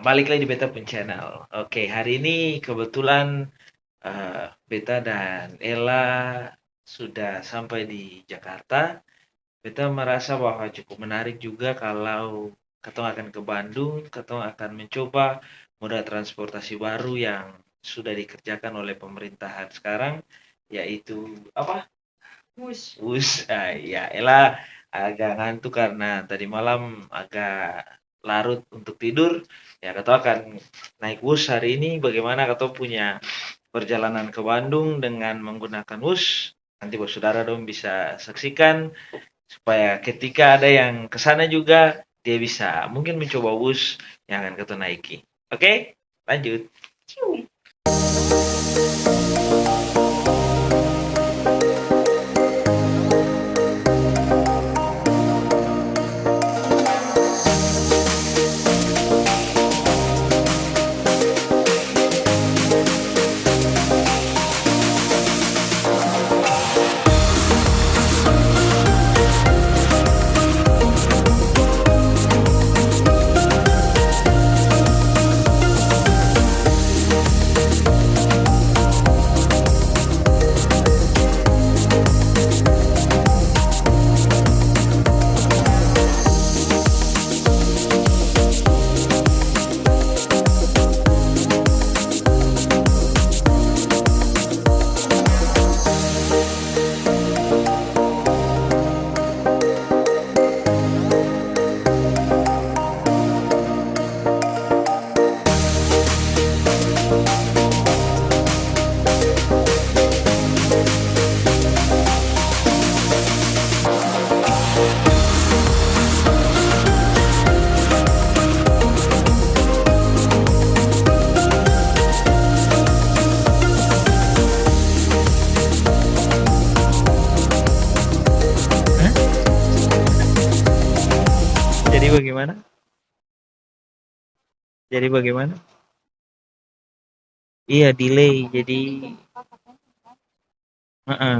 balik lagi di Beta pun channel. Oke, hari ini kebetulan Beta dan Ella sudah sampai di Jakarta. Beta merasa bahwa cukup menarik juga kalau ketong akan ke Bandung, ketong akan mencoba moda transportasi baru yang sudah dikerjakan oleh pemerintahan sekarang, yaitu apa? Whoosh. Whoosh. Ya, Ella agak ngantuk karena tadi malam agak larut untuk tidur. Ya, Kato akan naik Whoosh hari ini. Bagaimana Kato punya perjalanan ke Bandung dengan menggunakan Whoosh? Nanti bos saudara dong bisa saksikan supaya ketika ada yang ke sana juga dia bisa mungkin mencoba Whoosh yang akan Kato naiki. Oke, lanjut. Cium. Jadi bagaimana? Jadi bagaimana? Iya, delay. Jadi, heeh.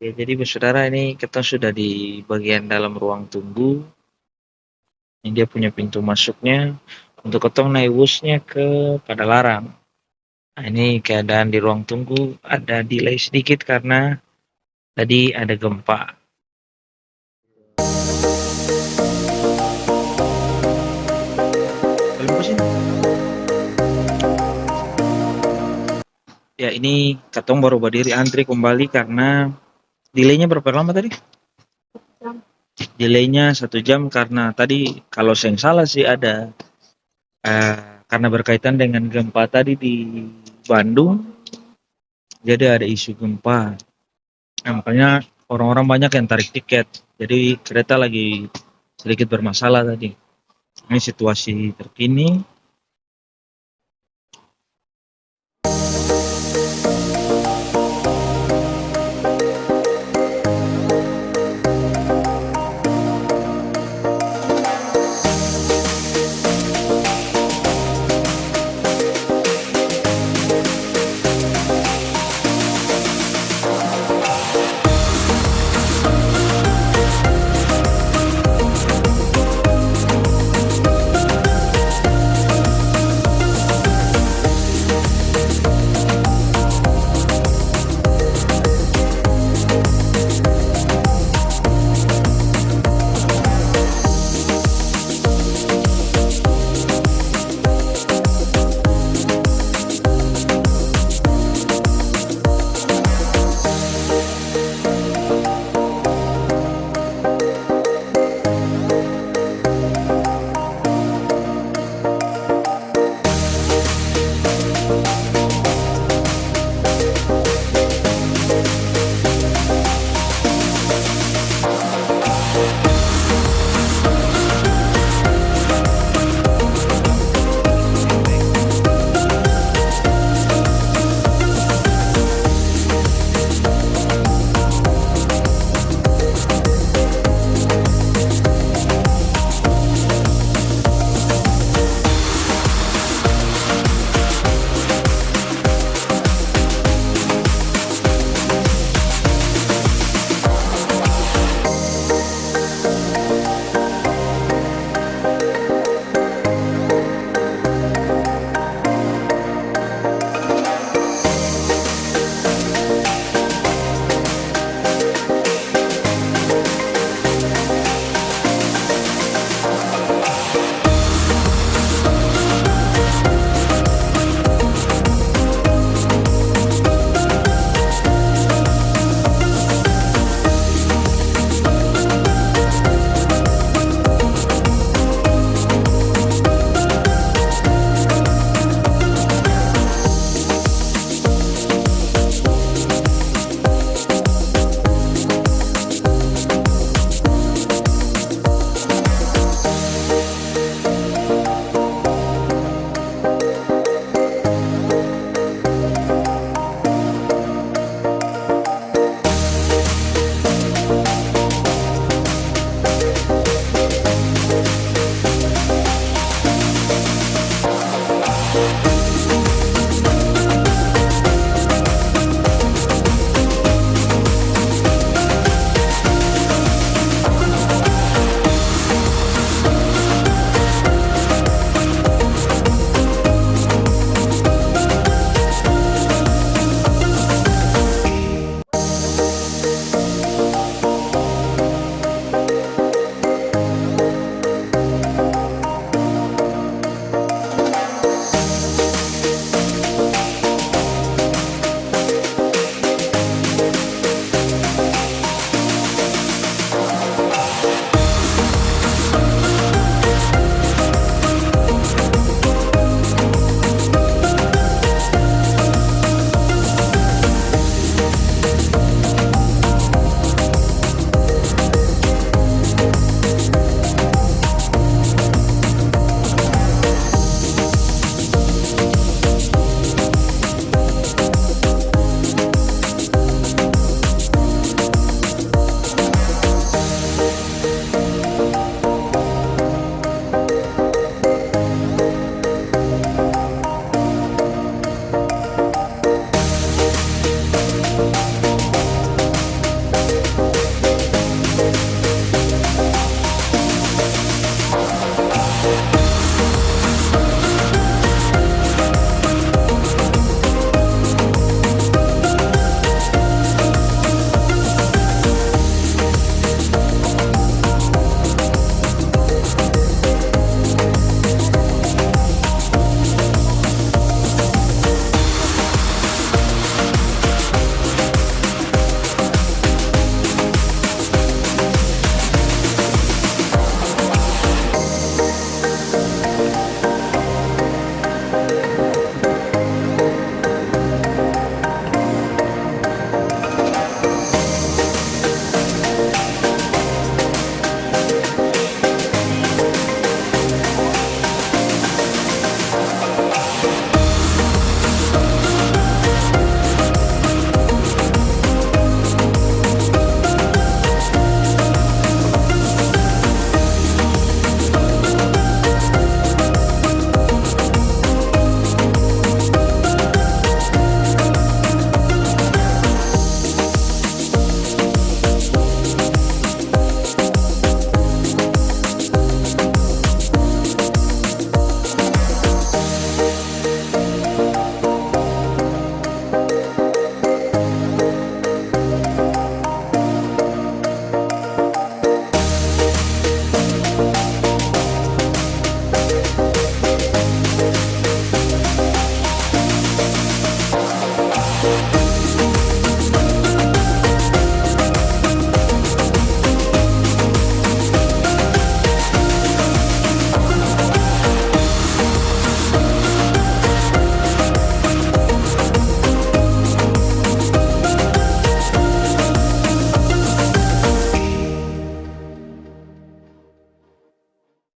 Ya, jadi bersaudara ini kita sudah di bagian dalam ruang tunggu. Ini dia punya pintu masuknya. Untuk ketong naik busnya ke Padalarang. Nah, ini keadaan di ruang tunggu ada delay sedikit karena tadi ada gempa. Ya, ini ketong baru berdiri antri kembali karena delaynya berapa lama tadi? Delaynya 1 jam karena tadi kalau saya salah sih ada karena berkaitan dengan gempa tadi di Bandung, jadi ada isu gempa. Nah, makanya orang-orang banyak yang tarik tiket. Jadi kereta lagi sedikit bermasalah tadi. Ini situasi terkini.